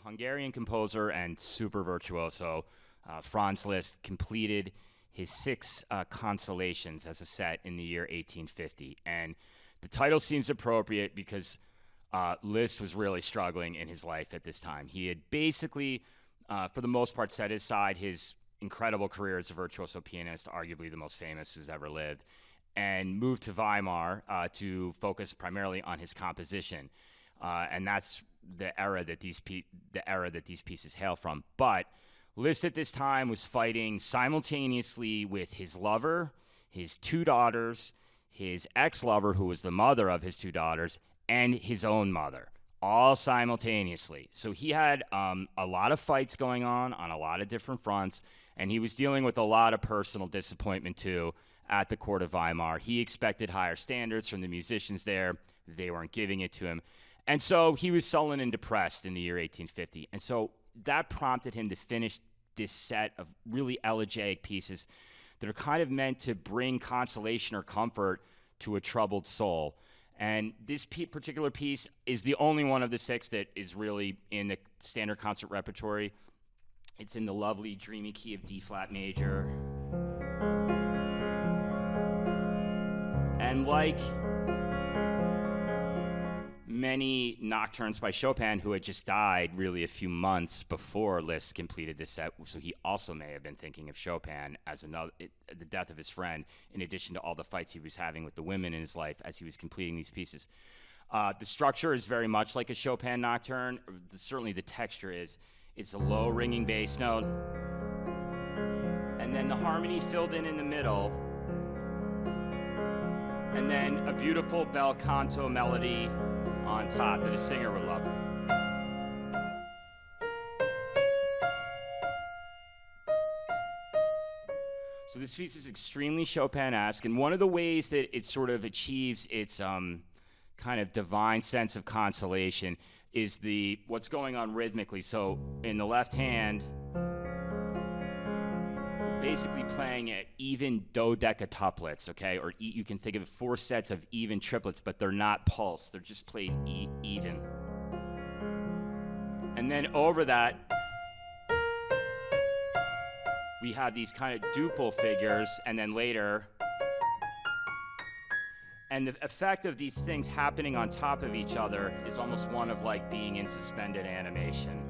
Hungarian composer and super virtuoso, Franz Liszt, completed his 6 Consolations as a set in the year 1850. And the title seems appropriate because Liszt was really struggling in his life at this time. He had basically, for the most part, set aside his incredible career as a virtuoso pianist, arguably the most famous who's ever lived, and moved to Weimar to focus primarily on his composition. And that's the era that these pieces hail from. But Liszt at this time was fighting simultaneously with his lover, his 2 daughters, his ex-lover, who was the mother of his 2 daughters, and his own mother, all simultaneously. So he had a lot of fights going on a lot of different fronts, and he was dealing with a lot of personal disappointment, too, at the court of Weimar. He expected higher standards from the musicians there. They weren't giving it to him. And so he was sullen and depressed in the year 1850. And so that prompted him to finish this set of really elegiac pieces that are kind of meant to bring consolation or comfort to a troubled soul. And this particular piece is the only one of the 6 that is really in the standard concert repertory. It's in the lovely, dreamy key of D-flat major. And like many nocturnes by Chopin, who had just died really a few months before Liszt completed this set, so he also may have been thinking of Chopin as the death of his friend, in addition to all the fights he was having with the women in his life as he was completing these pieces. The structure is very much like a Chopin nocturne. Certainly the texture is. It's a low ringing bass note, and then the harmony filled in the middle, and then a beautiful bel canto melody on top that a singer would love. So this piece is extremely Chopin-esque, and one of the ways that it sort of achieves its kind of divine sense of consolation is what's going on rhythmically. So in the left hand, basically playing at even dodecatuplets, okay? Or you can think of 4 sets of even triplets, but they're not pulsed. They're just played even. And then over that, we have these kind of duple figures, and then later, and the effect of these things happening on top of each other is almost one of like being in suspended animation.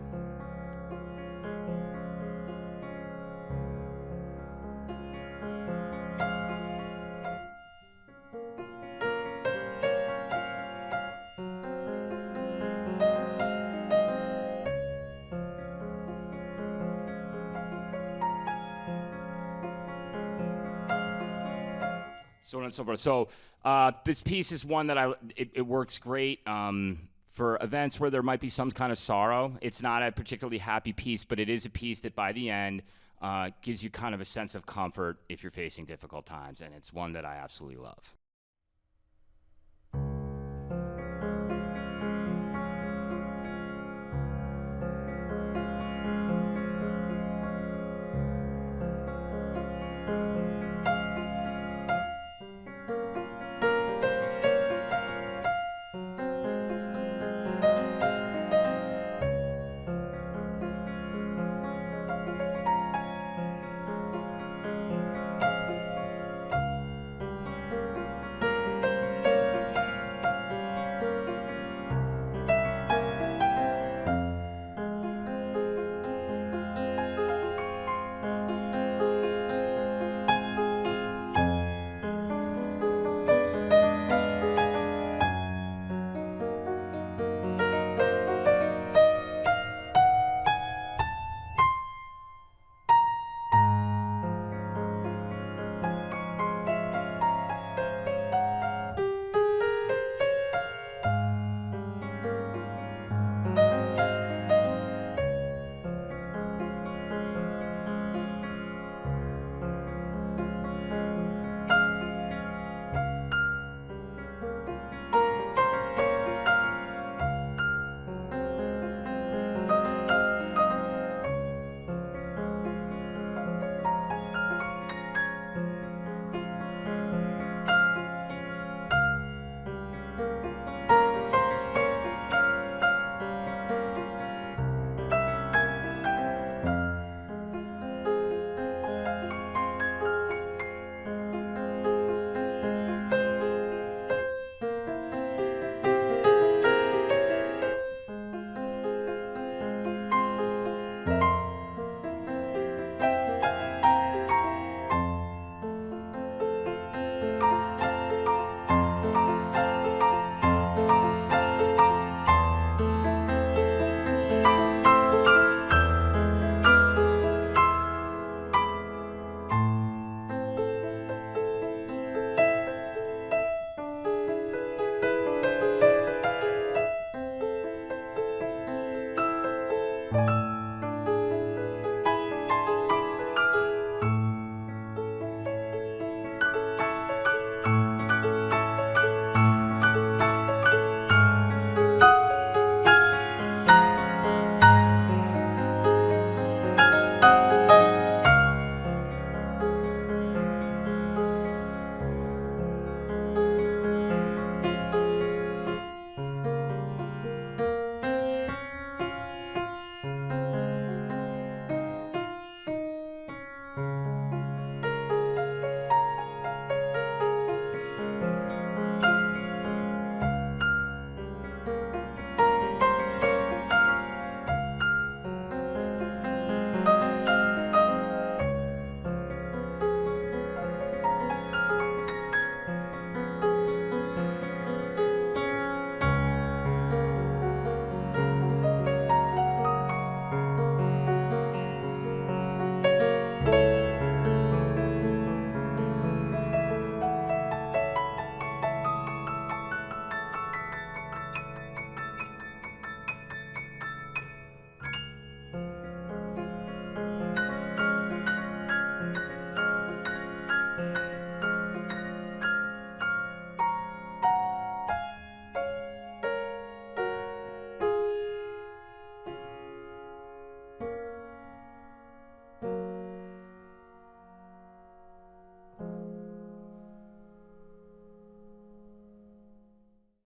So on and so forth. So this piece is one that it works great for events where there might be some kind of sorrow. It's not a particularly happy piece, but it is a piece that by the end gives you kind of a sense of comfort if you're facing difficult times, and it's one that I absolutely love.